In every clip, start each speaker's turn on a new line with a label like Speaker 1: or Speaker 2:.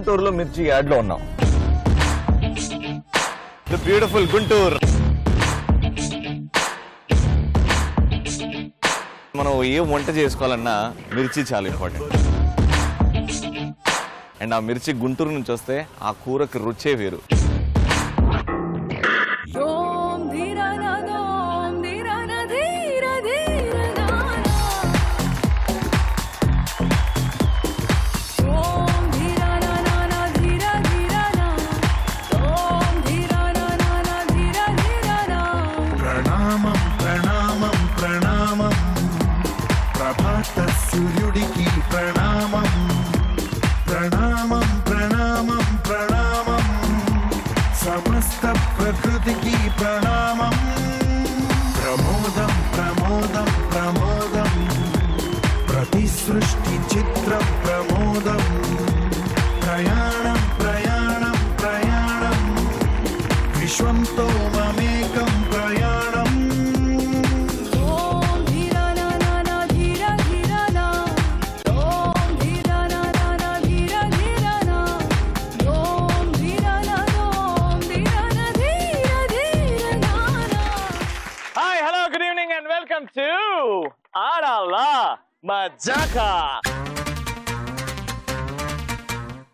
Speaker 1: గుంటూరులో మిర్చి యాడ్ లో ఉన్నాం. The beautiful Guntur. మనం ఏ వంట చేసుకోవాలన్నా మిర్చి చాలా ఇంపార్టెంట్. అండ్ ఆ మిర్చి గుంటూరు నుంచి వస్తే ఆ కూరకి రుచే వేరు.
Speaker 2: సూర్యుడికి ప్రణామం ప్రణామం ప్రణామం ప్రణామం సమస్త ప్రకృతికి ప్రణామం ప్రమోదం ప్రమోదం ప్రమోదం ప్రతి సృష్టి చిత్రం ప్రమోదం ప్రయాణం ప్రయాణం ప్రయాణం విశ్వంతో మమేకం ప్రయాణం.
Speaker 1: ఆడాలా మజాకా.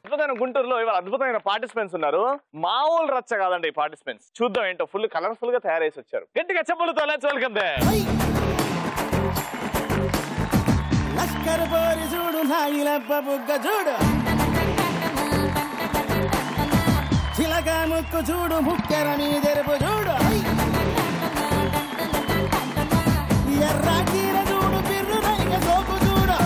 Speaker 1: అద్భుతమైన గుంటూరులో ఇవాళ అద్భుతమైన పార్టిసిపెంట్స్ ఉన్నారు. మామూలు రచ్చ కాదండి ఈ పార్టిసిపెంట్స్. చూద్దాం ఏంటో ఫుల్ కలర్ఫుల్ గా తయారేసి వచ్చారు. గట్టిగా చెప్పులతో లెట్స్ వెల్కమ్ దేమ్.
Speaker 3: లష్కర్ పోరి చూడు నాయిలప్ప బుగ్గ చూడు చిలక ముక్కు చూడు ముక్కెర మీదెరుపు చూడు ఎర్ర చీర చూడు పిర్రు రైక సోపు చూడు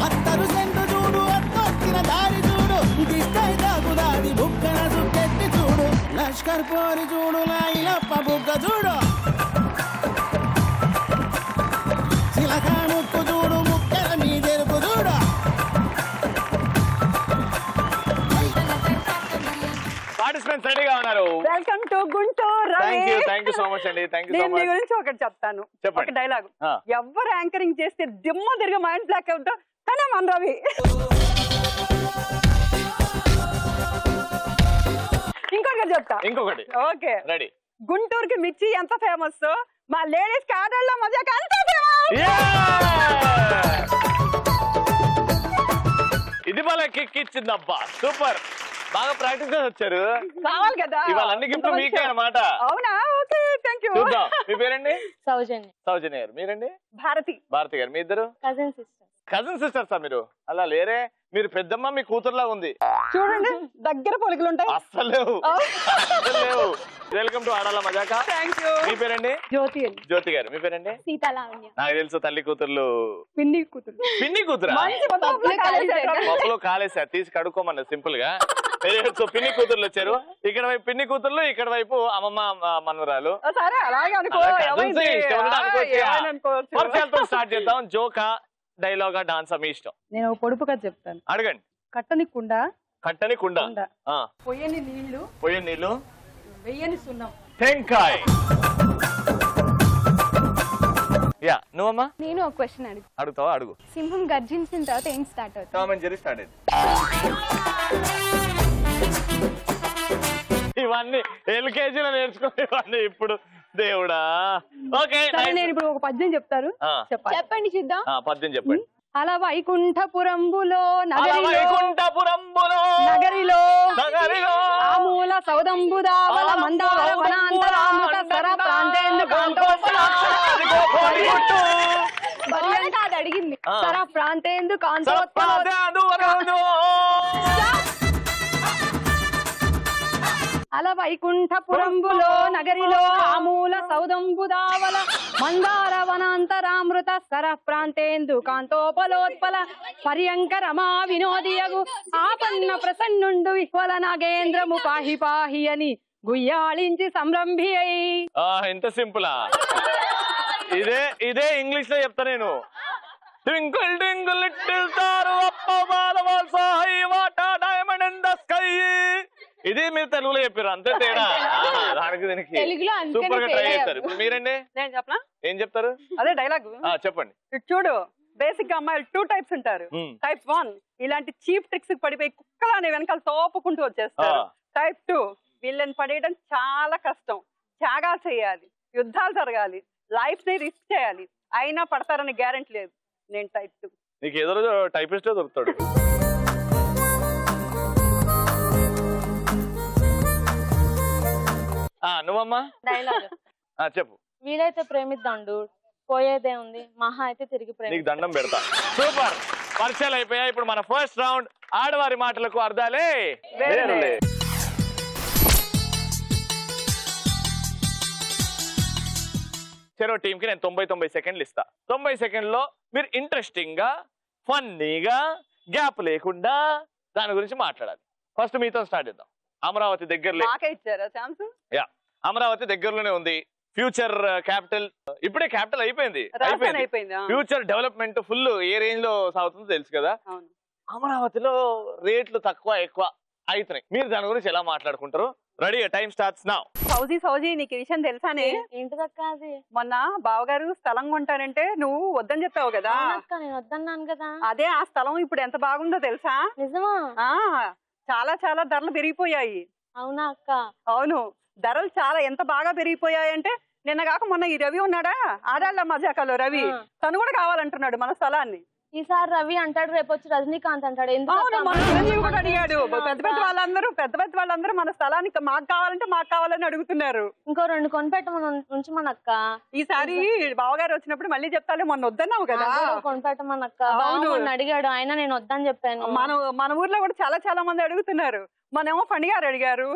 Speaker 3: అత్తరు సెంటు చూడు అత్తొచ్చిన దారి చూడు దిష్టై తాగుదాది బుక్కన సుక్కెత్తి చూడు లష్కర్ పోరి చూడు నాయిలప్ప బుగ్గ చూడు చిలక ముక్కు చూడు ముక్కెర మీదెరుపు చూడు.
Speaker 1: పార్టిసిపెంట్స్ రెడీగా ఉన్నారు.
Speaker 4: Welcome to Guntur.
Speaker 1: Thank you so much అండి. Thank you so much.
Speaker 4: మీ గురించి ఒకటి చెప్తాను. ఒక డైలాగ్. ఎవరు యాంకరింగ్ చేస్తే దిమ్మ తిరిగి మైండ్ బ్లాక్ అవుతా తనే మన రవి. ఇంకొకటి చెప్తా.
Speaker 1: ఇంకొకటి.
Speaker 4: Okay
Speaker 1: ready.
Speaker 4: గుంటూరుకి మిర్చి ఎంత ఫేమస్, మా లేడీస్ కాడల్లో మజాక అంత ఫేమస్.
Speaker 1: ఇది బాగా కిక్ ఇచ్చిందబ్బా. సూపర్. బాగా ప్రాక్టీస్ చేసి వచ్చారు.
Speaker 4: కావాలి కదా
Speaker 1: ఇవాళ అన్ని గిఫ్ట్ మీకే అన్నమాట.
Speaker 4: అవునా? Okay thank you.
Speaker 1: చూద్దాం. మీ పేరండి?
Speaker 5: సౌజన్య.
Speaker 1: సౌజన్య గారు. మీరండి?
Speaker 4: భారతి.
Speaker 1: భారతి గారు. మీ ఇద్దరు
Speaker 5: కజిన్ సిస్టర్.
Speaker 1: కజిన్ సిస్టర్సా మీరు? అలా లేరే, మీరు పెద్దమ్మ మీ కూతురులా ఉంది.
Speaker 4: చూడండి దగ్గర పొలికలు ఉంటాయి.
Speaker 1: అస్సలు లేవు. Welcome to Aadala Majaka.
Speaker 4: Thank you.
Speaker 1: మీ పేరండి?
Speaker 4: జ్యోతి.
Speaker 1: జ్యోతి గారు. మీ పేరండి?
Speaker 5: సీతాలావణ్య.
Speaker 1: నాకు తెలుసు తల్లి కూతుర్లు.
Speaker 4: పిన్ని కూతురు.
Speaker 1: పిన్ని కూతురా? పప్పులో కాలేసా తీసి కడుక్కోమన్నారు సింపుల్ గా. సో పిన్ని కూతుర్లు వచ్చారు. ఇక్కడ వైపు పిన్ని కూతుర్లు, ఇక్కడ వైపు అమ్మమ్మ మనవరాలు.
Speaker 4: సరే అలాగే అనుకో.
Speaker 1: స్టార్ట్ చేద్దాం. జోకా, డైలాగా, డాన్సా మీ ఇష్టం.
Speaker 4: నేను పొడుపుగా చెప్తాను.
Speaker 1: అడగండి.
Speaker 4: కట్టని కుండ.
Speaker 1: కట్టని కుండ.
Speaker 4: పొయ్యని నీళ్లు.
Speaker 1: పొయ్యని నీళ్లు.
Speaker 4: వెయ్యని సున్నం.
Speaker 1: టెంకాయ్. యా నువ్వమ్మా?
Speaker 5: నేను ఒక క్వశ్చన్
Speaker 1: అడుగుతావా? అడుగు.
Speaker 5: సింహం గర్జించిన తర్వాత ఏం స్టార్ట్ అవుతుంది?
Speaker 1: టామ్ అండ్ జెర్రీ స్టార్ట్ అయింది. ఇవన్నీ ఎల్కేజీలో నేర్చుకునేవాడిని ఇప్పుడు. దేవుడా. ఓకే
Speaker 4: నేను ఇప్పుడు ఒక పద్యం చెప్తారు.
Speaker 5: చెప్పండి చూద్దాం.
Speaker 1: పద్యం చెప్పండి.
Speaker 4: అలా వైకుంఠపురంబులో
Speaker 1: నగరిలో
Speaker 4: ఆమూల సౌదంబుదావల మందార వనాంతరాముక సర ప్రాంతేందు
Speaker 5: కాదు అడిగింది.
Speaker 4: సర ప్రాంతేందు కాంతోత్పల అల వైకుంఠపురంబులో నగరిలో ఆమూల సౌదంబుదావల మందార వనాంతరామృత సర ప్రాంతేందు కాంతోపలోత్పల పర్యంక రమా వినోదియగు ఆపన్న ప్రసన్నుండు విహ్వల నాగేంద్రము పాహి పాహి అని గుయ్యాళించి సంరంభి అయి.
Speaker 1: ఎంత సింపులా. ఇదే ఇంగ్లీష్ లో చెప్తా నేను. Twinkle twinkle little star up above sky what a diamond in the sky. ఇది మీరు తెలుగులో చెప్పారు అంతే తేడా. దానికి దీనికి సూపర్ గా ట్రై చేస్తారు. మీరండి?
Speaker 4: నేను చెప్పనా?
Speaker 1: ఏం చెప్తారు?
Speaker 4: అదే డైలాగ్
Speaker 1: చెప్పండి.
Speaker 4: చూడు బేసిక్ గా అమ్మాయిలు 2 టైప్స్ ఉంటారు. టైప్ 1 ఇలాంటి చీప్ ట్రిక్స్ పడిపోయి కుక్కలానే వెనకాల తోపుకుంటూ వచ్చేస్తారు. టైప్ 2 వీళ్ళని పడేయడం చాలా కష్టం, త్యాగాలు చేయాలి, యుద్ధాలు జరగాలి, లైఫ్ ని రిస్క్ చేయాలి, అయినా పడతారని గ్యారెంటీ లేదు. నేను టైప్ 2.
Speaker 1: నీకు ఎదురు టైపిస్టే దొరుకుతాడు. నువ్వమ్మా
Speaker 6: డైలాగ్
Speaker 1: చెప్పు.
Speaker 6: వీలైతే ప్రేమిద్దాండు, పోయేదే ఉంది, మహా అయితే తిరిగి
Speaker 1: నీకు దండం పెడతా. సూపర్, పరిచయాలు అయిపోయాయి. ఇప్పుడు మన ఫస్ట్ రౌండ్ ఆడవారి మాటలకు అర్థాలే వేరులే. చెరో టీమ్ కి నేను 90 సెకండ్లు ఇస్తా. 90 సెకండ్లో మీరు ఇంట్రెస్టింగ్ గా, ఫన్నీగా, గ్యాప్ లేకుండా దాని గురించి మాట్లాడాలి. ఫస్ట్ మీతో స్టార్ట్ చేద్దాం. అమరావతి దగ్గరలో, యా అమరావతి దగ్గరలోనే ఉంది. ఫ్యూచర్ క్యాపిటల్, ఇప్పుడే క్యాపిటల్ అయిపోయింది. ఫ్యూచర్ డెవలప్మెంట్ ఫుల్ ఏ రేంజ్ లో సాగుతుందో తెలుసు కదా. అమరావతిలో రేట్లు తక్కువ ఎక్కువ అవుతున్నాయి. మీరు దాని గురించి ఎలా మాట్లాడుకుంటారు? Ready, time starts now.
Speaker 4: సౌజీ నీకు ఈ విషయం తెలుసానే?
Speaker 6: ఏంటిదక్క అది?
Speaker 4: మొన్న బావగారు స్థలం కొంటానంటే నువ్వు వద్దని చెప్పావు కదా.
Speaker 6: నేను వద్దన్నాను కదా.
Speaker 4: అదే ఆ స్థలం ఇప్పుడు ఎంత బాగుందో తెలుసా?
Speaker 6: నిజమా?
Speaker 4: చాలా చాలా ధరలు పెరిగిపోయాయి.
Speaker 6: అవునా అక్క?
Speaker 4: అవును, ధరలు చాలా ఎంత బాగా పెరిగిపోయాయంటే నిన్న కాక మొన్న ఈ రవి ఉన్నాడా, ఆడాళ్ళ మజాకాలో రవి, తను కూడా కావాలంటున్నాడు మన స్థలాన్ని.
Speaker 6: ఈసారి రవి అంటాడు, రేపు వచ్చి రజనీకాంత్ అంటాడు.
Speaker 4: అడిగాడు. పెద్ద వాళ్ళందరూ మన స్థలానికి మాకు కావాలంటే మాకు కావాలని అడుగుతున్నారు.
Speaker 6: ఇంకో 2 కొనిపెట్టమని ఉంచమనక్క.
Speaker 4: ఈసారి బావగారు వచ్చినప్పుడు మళ్ళీ చెప్తాలే, మొన్న వద్దన్నావు కదా.
Speaker 6: కొనిపెట్టమనక్క. అవును అడిగాడు, అయినా నేను వద్దని చెప్పాను.
Speaker 4: మన ఊర్లో కూడా చాలా చాలా మంది అడుగుతున్నారు. మొన్నేమో ఫణి గారు అడిగారు,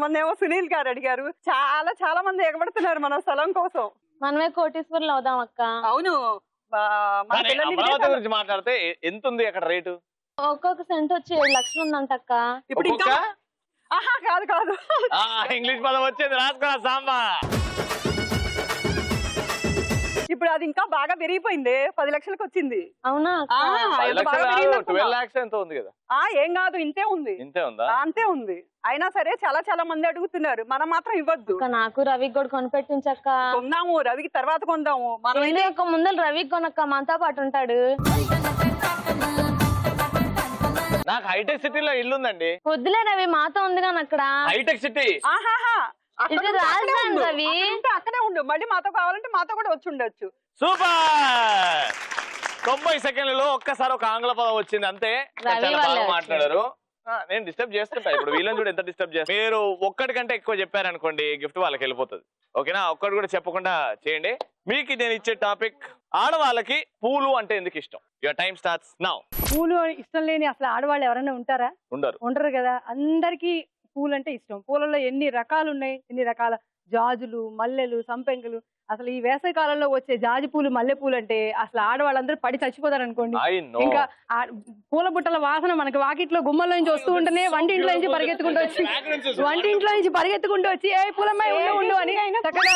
Speaker 4: మొన్నేమో సునీల్ గారు అడిగారు. చాలా చాలా మంది ఎగబడుతున్నారు మన స్థలం కోసం.
Speaker 6: మనమే కోటీశ్వర్లు అవుదాం అక్క.
Speaker 4: అవును,
Speaker 1: అమరావతి గురించి మాట్లాడితే ఎంత ఉంది అక్కడ రేటు?
Speaker 6: ఒక్కొక్క సెంట్ వచ్చి 7 లక్షలు ఉందంట అక్క.
Speaker 4: ఇప్పుడు ఇంకా కాదు
Speaker 1: ఇంగ్లీష్ పదం వచ్చింది, రాసుకో సాంబా.
Speaker 4: ఇప్పుడు అది ఇంకా బాగా పెరిగిపోయింది, 10 లక్షలకు వచ్చింది.
Speaker 6: అవునా?
Speaker 1: 12 lakhs ఎంతో ఉంది కదా.
Speaker 4: ఏం కాదు, ఇంతే ఉంది.
Speaker 1: ఇంతే ఉందా?
Speaker 4: అంతే ఉంది. అయినా సరే చాలా చాలా మంది అడుగుతున్నారు, మనం మాత్రం ఇవ్వద్దు.
Speaker 6: నాకు రవికి కూడా కొనిపెట్టించక్క.
Speaker 4: కొందాము, రవికి తర్వాత కొందాము. మనం
Speaker 6: ముందర రవికి కొనక్క, మనతో పాటు ఉంటాడు.
Speaker 1: నాకు హైటెక్ సిటీలో ఇల్లు ఉందండి.
Speaker 6: వద్దులే రవి, మాతో ఉంది కానీ అక్కడ
Speaker 1: హైటెక్ సిటీ.
Speaker 6: రవి
Speaker 4: అక్కడే ఉండు, మళ్ళీ మాతో కావాలంటే మాతో కూడా వచ్చి ఉండొచ్చు.
Speaker 1: సూపర్. 90 సెకండ్లలో ఒక్కసారి ఒక ఆంగ్ల పదం వచ్చింది అంతే. చాలా బాగా మాట్లాడారు. నేను డిస్టర్బ్ చేస్తుంటా. ఇప్పుడు వీళ్ళని కూడా ఎంత డిస్టర్బ్ చేస్తారు. మీరు ఒక్కడికంటే ఎక్కువ చెప్పారనుకోండి, గిఫ్ట్ వాళ్ళకి వెళ్ళిపోతుంది. ఓకేనా? ఒక్కటి కూడా చెప్పకుండా చేయండి. మీకు నేను ఇచ్చే టాపిక్, ఆడవాళ్ళకి పూలు అంటే ఎందుకు ఇష్టం. Your time starts now.
Speaker 4: పూలు ఇష్టం లేని అసలు ఆడవాళ్ళు ఎవరైనా ఉంటారా? ఉండరు కదా. అందరికి పూలు అంటే ఇష్టం. పూలలో ఎన్ని రకాలు ఉన్నాయి, ఎన్ని రకాల జాజులు, మల్లెలు, సంపెంగలు. అసలు ఈ వేసవి కాలంలో వచ్చే జాజి పూలు, మల్లె పూలు అంటే అసలు ఆడవాళ్ళందరూ పడి చచ్చిపోతారు అనుకోండి. ఇంకా పూల బుట్టల వాసన మనకి వాకిట్లో గుమ్మల్లో నుంచి వస్తూ ఉంటేనే వంటింట్లో నుంచి పరిగెత్తుకుంటూ వచ్చి ఏ పూలమ్మాయి ఉండు అని చక్కగా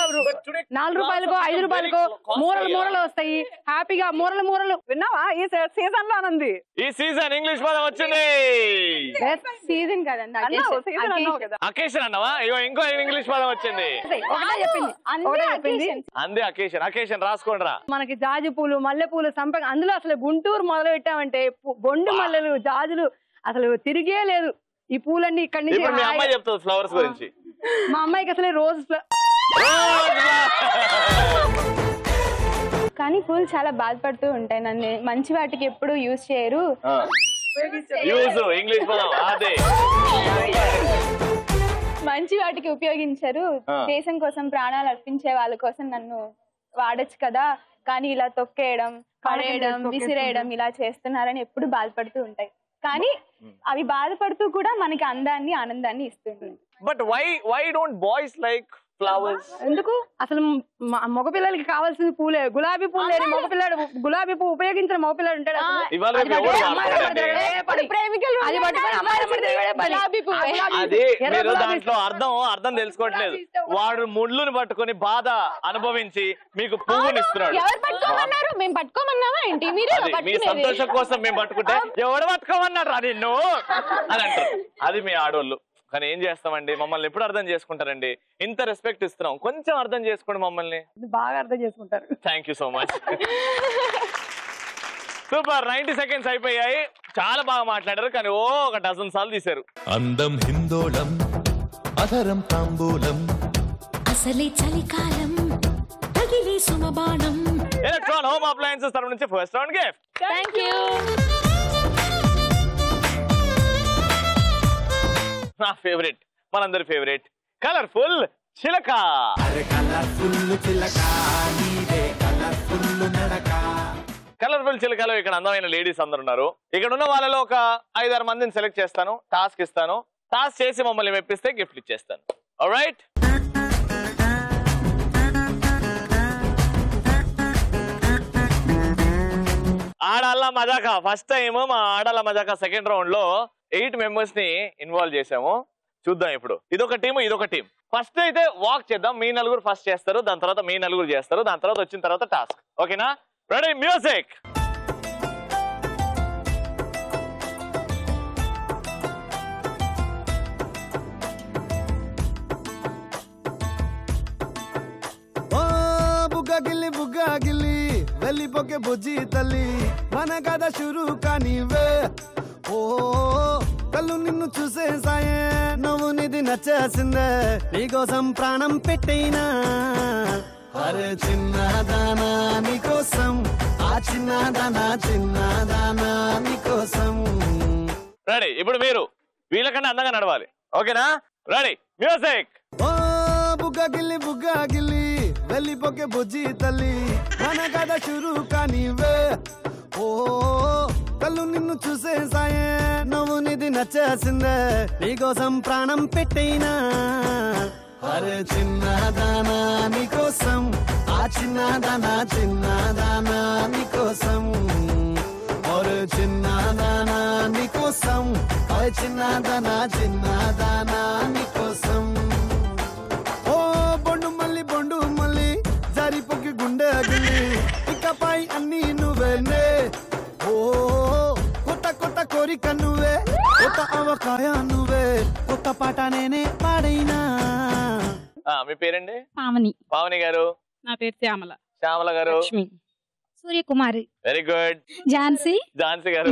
Speaker 4: 4 రూపాయలకో 5 రూపాయలకో మూరలు వస్తాయి. హ్యాపీగా మూరలు విన్నావా? ఈ సీజన్ లో ఆనంది.
Speaker 1: ఈ సీజన్ ఇంగ్లీష్ పదం వచ్చింది.
Speaker 4: సీజన్ కదండి,
Speaker 1: అకేషన్ అన్నవా? ఇంకో ఇంగ్లీష్ పదం వచ్చింది. అందే అకేషన్. అకేషన్ రాసుకోండి రా.
Speaker 4: మనకి జాజి పూలు, మల్లె పూలు, సంపంగ, అందులో అసలు గుంటూరు మొదలు పెట్టామంటే బొండు మల్లెలు, జాజులు అసలు తిరిగే లేదు. ఈ పూలన్నీ ఇక్కడి నుంచి.
Speaker 1: మీ అమ్మాయి చెప్తుంది ఫ్లవర్స్ గురించి.
Speaker 4: మా అమ్మాయికి అసలు రోజు
Speaker 5: కానీ పూలు చాలా బాధపడుతూ ఉంటాయి. నన్ను మంచి వాటికి ఎప్పుడు యూజ్ చేయరు.
Speaker 1: ఇంగ్లీష్ పదం అదే.
Speaker 5: మంచి వాటికి ఉపయోగించరు. దేశం కోసం ప్రాణాలు అర్పించే వాళ్ళ కోసం నన్ను వాడచ్చు కదా, కానీ ఇలా తొక్కేయడం, పడేయడం, విసిరేయడం ఇలా చేస్తున్నారని ఎప్పుడు బాధపడుతూ ఉంటాయి. కానీ అవి బాధపడుతూ కూడా మనకి అందాన్ని, ఆనందాన్ని ఇస్తుంది.
Speaker 1: But why don't boys like flowers?
Speaker 4: ఎందుకు? అసలు మగపిల్లలకి కావాల్సింది పూలే. గులాబీ పూలు లేని మగపిల్లాడు, గులాబీ పువ్వు ఉపయోగించిన మగపిల్లాడు ఉంటాడు.
Speaker 1: దాంట్లో అర్థం తెలుసుకోవట్లేదు. వాడు ముళ్ళుని పట్టుకొని బాధ అనుభవించి మీకు పువ్వుని ఇస్తున్నాడు.
Speaker 5: మేము పట్టుకోమన్నావా ఏంటి?
Speaker 1: మీ సంతోషం కోసం మేము పట్టుకుంటే ఎవడు పట్టుకోమన్నాడు రా నిన్ను అని అంటారు. అది మీ ఆడోళ్ళు. కానీ ఏం చేస్తామండి, మమ్మల్ని ఎప్పుడు అర్థం చేసుకుంటారండి? ఇంత రెస్పెక్ట్ ఇస్తున్నాం, కొంచెం అర్థం చేసుకోండి మమ్మల్ని.
Speaker 4: బాగా అర్థం చేసుకుంటారు.
Speaker 1: Thank you so much. Super 90 seconds అయిపోయాయి. చాలా బాగా మాట్లాడారు కానీ ఒక డజన్ సార్లు తీశారు.
Speaker 2: అందం హిందోళం అధరం తాంబూలం
Speaker 7: అసలే చలికాలం తగిలే సుమబాణం.
Speaker 1: ఎలక్ట్రాన్ హోమ్ అప్లయన్సెస్ తరఫు నుంచి ఫస్ట్ రౌండ్ గిఫ్ట్.
Speaker 6: థాంక్యూ.
Speaker 1: నా ఫేవరెట్, మనందరి ఫేవరెట్ కలర్ఫుల్ చిలక. కలర్ఫుల్ చిలకలో ఇక్కడ అందమైన లేడీస్ అందరు ఉన్నారు. ఇక్కడ ఉన్న వాళ్ళలో ఒక 5-6 మందిని సెలెక్ట్ చేస్తాను, టాస్క్ ఇస్తాను. టాస్క్ చేసి మమ్మల్ని మెప్పిస్తే గిఫ్ట్ ఇచ్చేస్తాను. ఆల్రైట్, ఆడాల మజాకా ఫస్ట్ టైం మా ఆడాల మజాకా సెకండ్ రౌండ్ లో 8 మెంబర్స్ ని ఇన్వాల్వ్ చేసాము. చూద్దాం ఇప్పుడు ఇదొక టీం ఇదొక టీం. ఫస్ట్ అయితే వాక్ చేద్దాం. మీ నలుగురు ఫస్ట్ చేస్తారు, దాని తర్వాత మీ నలుగురు చేస్తారు, దాని తర్వాత వచ్చిన తర్వాత టాస్క్. ఓకేనా? Ready, music.
Speaker 3: బుగ్గా గిల్లి వెళ్ళిపోకే బుజ్జి తల్లి మన కథ షురు కానివే. ఓ కళ్ళు నిన్ను చూసేసాయే, నువ్వు నిధి నచ్చేసిందే, నీకోసం ప్రాణం పెట్టైనా. అరే చిన్నదానా నీకోసం, ఆ చిన్నదానా నీకోసం.
Speaker 1: రెడీ, ఇప్పుడు మీరు వీళ్ళకన్నా అందంగా నడవాలి. ఓకేనా? Ready, music.
Speaker 3: ఓ బుగ్గా గిల్లి వెళ్ళిపోకే బుజ్జి తల్లి మన కథ షురు కానివే. ఓ కళ్ళు నిన్ను చూసేసాయే, నువ్వు నిధి నచ్చేసిందే, నీకోసం ప్రాణం పెట్టైనా. అరే చిన్నదానా నీకోసం, ఆ చిన్నదానా నీకోసం. ఒరే చిన్నదానా నీకోసం, అరే చిన్నదానా నీకోసం. ఓ బొండు మళ్ళీ జారిపోకి గుండె అగిలి, ఇకపై అన్ని నువ్వేనే. ఓ కొత్త కోరిక నువ్వే, కొత్త అవకాయ నువ్వే, కొత్త పాట నేనే పాడైనా.
Speaker 1: మీ పేరండి?
Speaker 8: పావని.
Speaker 1: పావని గారు.
Speaker 8: నా పేరు శ్యామల.
Speaker 1: శ్యామల గారు.
Speaker 8: లక్ష్మి. సూర్యకుమారి.
Speaker 1: Very good.
Speaker 8: ఝాన్సీ.
Speaker 1: ఝాన్సీ గారు.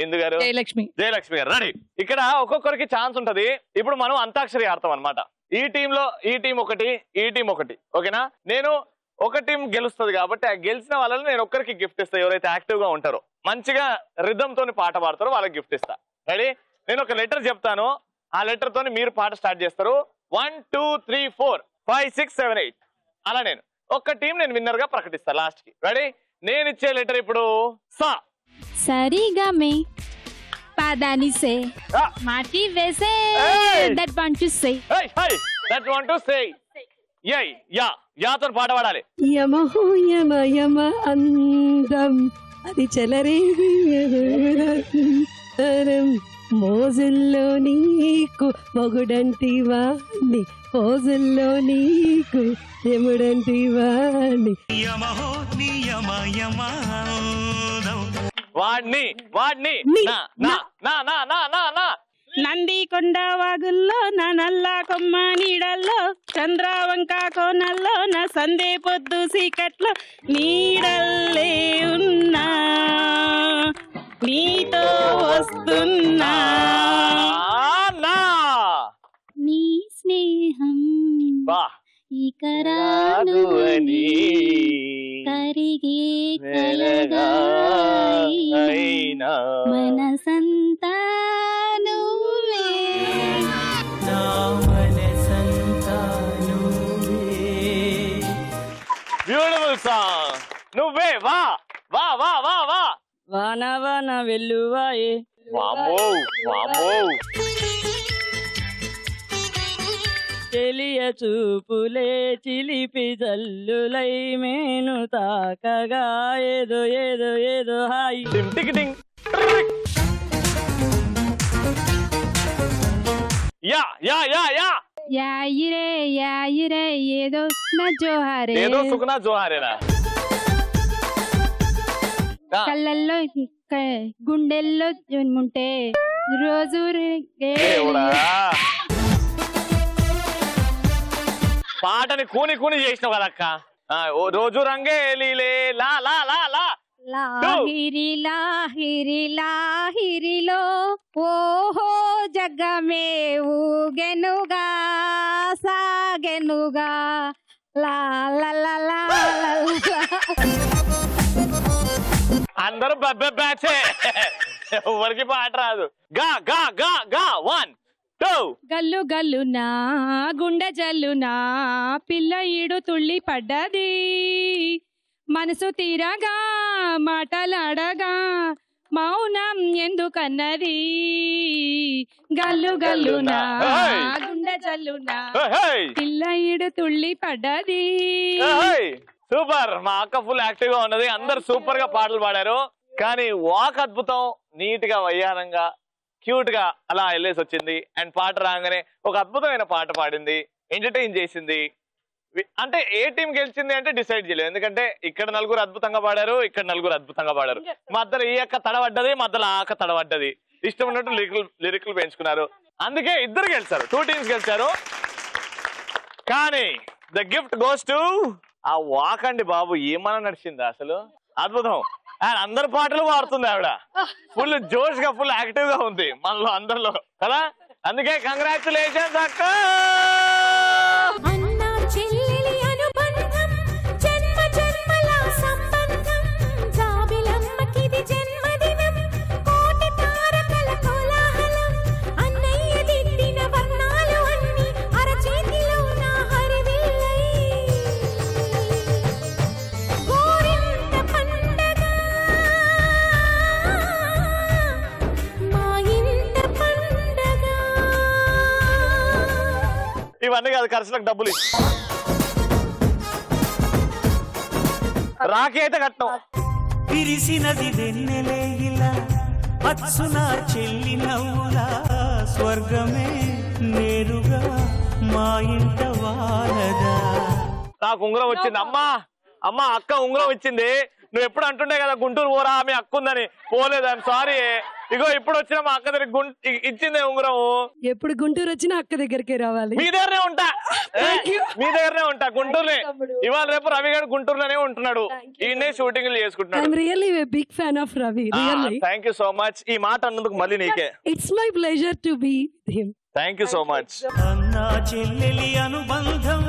Speaker 1: ఇందు గారు.
Speaker 8: జయలక్ష్మి.
Speaker 1: జయలక్ష్మి గారు. రెడీ. ఇక్కడ ఒక్కొక్కరికి ఛాన్స్ ఉంటది. ఇప్పుడు మనం అంతాక్షరి ఆడతాం అన్నమాట. ఈ టీమ్ లో ఈ టీం ఒకటి, ఈ టీం ఒకటి. ఓకేనా? నేను ఒక టీం గెలుస్తుంది కాబట్టి ఆ గెలిచిన వాళ్ళని నేను ఒక్కరికి గిఫ్ట్ ఇస్తా. ఎవరైతే యాక్టివ్ గా ఉంటారో, మంచిగా రిథమ్ తోని పాట పాడతారో వాళ్ళకి గిఫ్ట్ ఇస్తా. రెడీ? నేను ఒక లెటర్ చెప్తాను, ఆ లెటర్ తోని మీరు పాట స్టార్ట్ చేస్తారు. 1 2 3 4 5 6 7 8 అలా నేను ఒక్క టీం నేను విన్నర్ గా ప్రకటిస్తా లాస్ట్ కి. రెడీ? నేను ఇచ్చే లెటర్ ఇప్పుడు సా.
Speaker 8: సరిగా మే పాదాని సే మాటి వేసే that want to say.
Speaker 1: That want to say. యాతో పాట పాడాలి.
Speaker 9: యమహో యమ యమ అందం అది చెలరేరం మోజుల్లో నీకు మొగుడంటి వాణ్ణి, మోజుల్లో నీకు యముడంటి వాణ్ణి.
Speaker 1: వాడిని
Speaker 8: నందికొండ వాగుల్లో నా నల్ల కొమ్మ నీడల్లో, చంద్రవంక కోనల్లో నా సందే పొద్దు సీకట్లో, నీడల్లే ఉన్నా నీతో వస్తున్నా, నీ స్నేహం ఇక రాదు అని కరిగే కలగా మనసంతా నువ్వే, నా మనసంతా నువ్వే.
Speaker 1: Beautiful song. నువ్వే వా వా వా వా వా
Speaker 8: వాన వాన వెల్లువాయే.
Speaker 1: వామ్మో వామ్మో.
Speaker 8: చెలియ చూపులే చిలిపి జల్లులై మేను తాకగా ఏదో ఏదో ఏదో హాయి.
Speaker 1: టింగ్ టింగ్. యా యా యా యా
Speaker 8: యాయిరే ఏదో నా జోహారే,
Speaker 1: ఏదో సుఖనా జోహారేనా.
Speaker 8: కళ్ళల్లో గుండెల్లో ఉంటే రోజు
Speaker 1: పాటని కూని కూని చేసినావు కదక్క. రోజు రంగే లీలే లా లా లా లా
Speaker 8: లాహిరి లాహిరి లాహిరిలో ఓహో జగమే ఊగెనుగా సాగెనుగా లా లా లా లా లా.
Speaker 1: అందరూ బ్యాచే, ఎవరికి పాట రాదు. గా గా గా గా 1 2.
Speaker 8: గల్లు గల్లునా గుండె జల్లునా పిల్ల ఈడు తుళ్ళి పడ్డది మనసు తీరగా మాటలాడగా మౌనం ఎందుకన్నది గల్లు గల్లునా గుండె జల్లునా పిల్ల ఈడు తుళ్ళి పడ్డది.
Speaker 1: సూపర్, మా అక్క ఫుల్ యాక్టివ్ గా ఉన్నది. అందరు సూపర్ గా పాటలు పాడారు. కానీ వాక్ అద్భుతం, నీట్ గా వయ్యారంగా క్యూట్ గా అలా వెళ్ళేసి వచ్చింది. అండ్ పాట రాగానే ఒక అద్భుతమైన పాట పాడింది, ఎంటర్టైన్ చేసింది. అంటే ఏ టీం గెలిచింది అంటే డిసైడ్ చేయలేదు, ఎందుకంటే ఇక్కడ నలుగురు అద్భుతంగా పాడారు, ఇక్కడ నలుగురు అద్భుతంగా పాడారు. మధ్యలో ఈ అక్క తడబడ్డది, మధ్యలో ఆ అక్క తడబడ్డది. ఇష్టం ఉన్నట్టు లిరికలు పెంచుకున్నారు, అందుకే ఇద్దరు గెలిచారు, 2 టీమ్స్ గెలిచారు. కానీ ద గిఫ్ట్ గోస్ టు ఆ వాక్ అండి బాబు, ఏమన్నా నడిచింది అసలు, అద్భుతం. అందరు పాటలు పాడుతుంది ఆవిడ, ఫుల్ జోష్ గా ఫుల్ యాక్టివ్ గా ఉంది మనలో అందరిలో కదా. అందుకే కంగ్రాచులేషన్స్ అక్క. ఇవన్నీ కాదు, ఖర్చులకు డబ్బులు రాఖీ అయితే కట్నం.
Speaker 3: విరిసినది వెన్నెలే ఇలా అచ్చున చెల్లి నవ్వులా స్వర్గమే నేరుగా మా ఇంట వాలదా.
Speaker 1: నాకు ఉంగరం వచ్చింది, అమ్మా అమ్మా అక్క ఉంగరం ఇచ్చింది. నువ్వు ఎప్పుడు అంటుండే కదా గుంటూరు పోరా మీ అక్క ఉందని, పోలేదు, ఐఎమ్ సారీ. ఇగో ఇప్పుడు వచ్చిన మా అక్క దగ్గర ఇచ్చిందే ఉంగరం.
Speaker 9: ఎప్పుడు గుంటూరు వచ్చినా అక్క దగ్గరికి రావాలి.
Speaker 1: మీ దగ్గరనే ఉంటా, మీ దగ్గరనే ఉంటా గుంటూరులో. ఇవాళ రేపు రవి గారు గుంటూరులోనే ఉంటున్నాడు, ఈయనే షూటింగ్లు చేసుకుంటున్నాడు.
Speaker 9: Really big fan of Ravi.
Speaker 1: Thank you so much. ఈ మాట అన్నందుకు మళ్ళీ నీకే.
Speaker 9: It's my pleasure to be him.
Speaker 1: Thank you so much.
Speaker 3: అన్నా చెల్లెలి అనుబంధం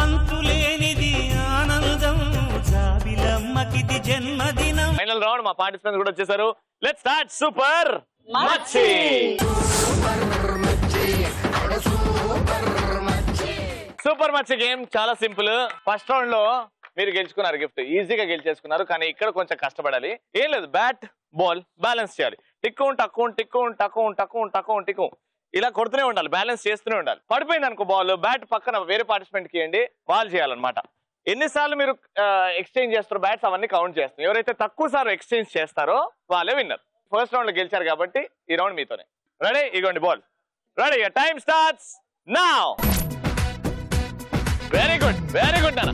Speaker 3: అంతులేనిది ఆనందం, జాబిలమ్మకిది జన్మదినం.
Speaker 1: ఫైనల్ రౌండ్ మా పార్టిసిపెంట్స్ కూడా వచ్చేసారు. లెట్స్ స్టార్ట్ సూపర్ మచ్చి. సూపర్ మచ్చి గేమ్ చాలా సింపుల్. ఫస్ట్ రౌండ్ లో మీరు గెలుచుకున్నారు, గిఫ్ట్ ఈజీగా గెలిచేసుకున్నారు. కానీ ఇక్కడ కొంచెం కష్టపడాలి. ఏం లేదు, బ్యాట్ బాల్ బ్యాలెన్స్ చేయాలి. టిక్కు టక్కు టిక్కు టక్కు టక్కు టక్కు టిక్కు ఇలా కొడుతూనే ఉండాలి, బ్యాలెన్స్ చేస్తూనే ఉండాలి. పడిపోయింది అనుకో బాల్, బ్యాట్ పక్కన వేరే పార్టిసిపెంట్ కి ఇవ్వండి, బాల్ చేయాలన్నమాట. ఎన్నిసార్లు మీరు ఎక్స్చేంజ్ చేస్తారో బ్యాట్స్ అవన్నీ కౌంట్ చేస్తాం. ఎవరైతే తక్కువ సార్లు ఎక్స్చేంజ్ చేస్తారో వాళ్ళే విన్నర్. ఫస్ట్ రౌండ్ లో గెలిచారు కాబట్టి ఈ రౌండ్ మీతోనే. రెడీ? ఇగోండి ball. Ready? Time starts now. Very good, very good అన్న.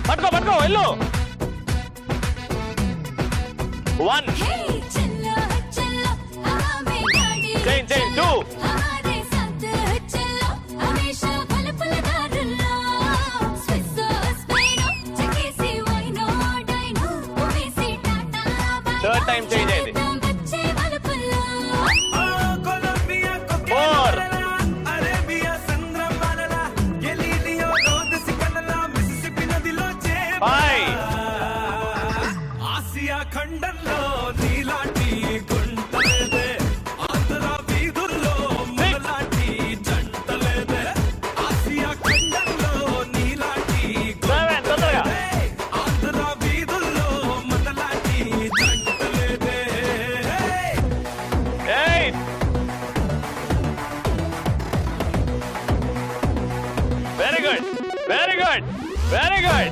Speaker 1: పట్టుకో పట్టుకో, వెళ్ళు. 1 చేంజ్ 2 థర్డ్ టైం చేంజ్ అయింది. 4 5
Speaker 3: ఆసియా ఖండంలో నీలాంటి గుంటలేదే, ఆంధ్ర వీధుల్లో మనలాంటి జంటలేదే. ఆసియా ఖండంలో నీలాంటి గుంటలేదే, ఆంధ్ర వీధుల్లో మనలాంటి జంటలేదే.
Speaker 1: 8 very good, very good, very good.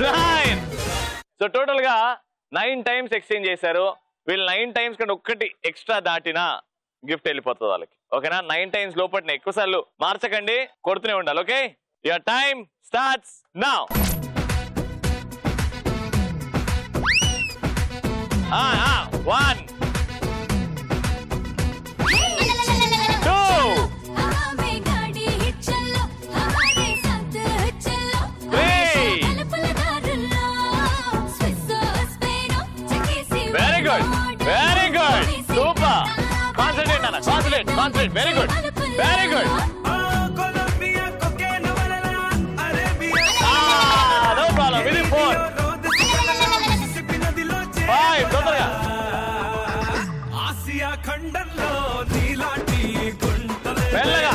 Speaker 1: 9. So total గా 9 టైమ్స్ ఎక్స్చేంజ్ చేశారు. వీళ్ళు 9 టైమ్స్ కంటే ఒక్కటి ఎక్స్ట్రా దాటినా గిఫ్ట్ వెళ్ళిపోతుంది వాళ్ళకి. ఓకేనా? 9 టైమ్స్ లోపల ఎక్కువ సార్లు మార్చకండి, కొడుతూనే ఉండాలి. Okay, your time starts now. 1 2 3 confident very good very good no problem ఇది 4 5 తొందరగా మెల్లగా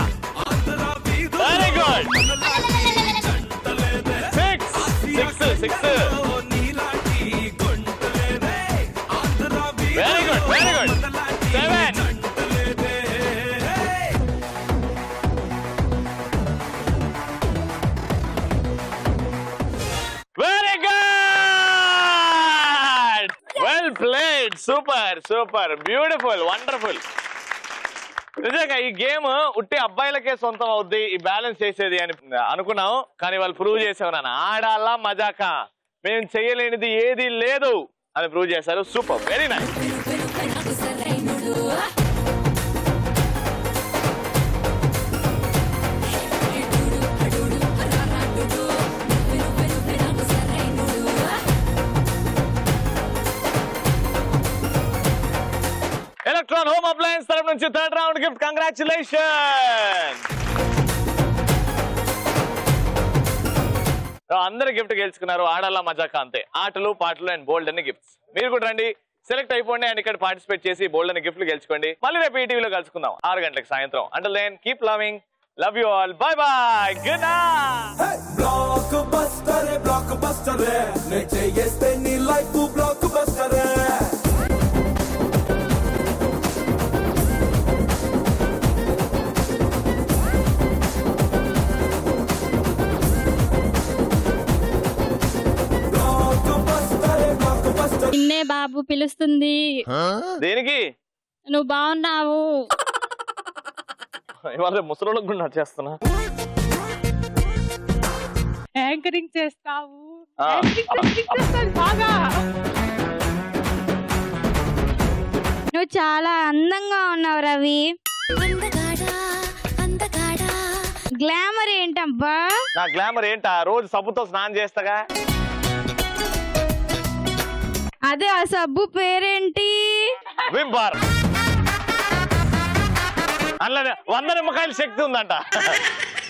Speaker 1: very good 6 very good very good 7 very good well played super super beautiful wonderful నిజంగా ఈ గేమ్ ఉట్టి అబ్బాయిలకే సొంతం అవుద్ది ఈ బ్యాలెన్స్ చేసేది అని అనుకున్నాం కానీ వాళ్ళు ప్రూవ్ చేసావు నాన్న ఆడాలా మజాకా మేము చేయలేనిది ఏది లేదు అని ప్రూవ్ చేశారు super very nice electron home appliance తరపు నుంచి 3rd రౌండ్ గిఫ్ట్ కంగ్రాచులేషన్ అందరు గిఫ్ట్ గెలుచుకున్నారు ఆడాలా మజాకా అంతే ఆటలు పాటలు అండ్ బోల్డ్ అన్ని గిఫ్ట్స్ మీరు కూడా రండి సెలెక్ట్ అయిపోండి అండ్ ఇక్కడ పార్టిసిపేట్ చేసి బోల్డ్ అన్ని గిఫ్ట్లు గెలుచుకోండి మళ్ళీ రేపు ఈ టీవీలో కలుసుకుందాం 6 గంటలకు సాయంత్రం until then keep loving love you all bye bye good night
Speaker 3: blockbuster నే చేస్తే నీ లైఫ్ బ్లాక్ బస్టర్
Speaker 8: నిన్నే బాబు పిలుస్తుంది
Speaker 1: దేనికి
Speaker 8: నువ్వు బాగున్నావు
Speaker 1: ఇవాళ ముసలోళ్ళకు కూడా నచ్చేస్తున్నా
Speaker 8: యాంకరింగ్ చేస్తావు నువ్వు చాలా అందంగా ఉన్నావు రవి గ్లామర్ ఏంటబ్బా
Speaker 1: నా గ్లామర్ ఏంటా రోజు సబ్బుతో స్నానం చేస్తాగా
Speaker 8: అదే ఆ సబ్బు పేరేంటి
Speaker 1: విమ్ బార్ అందులో 100 నిమ్మకాయల శక్తి ఉందంట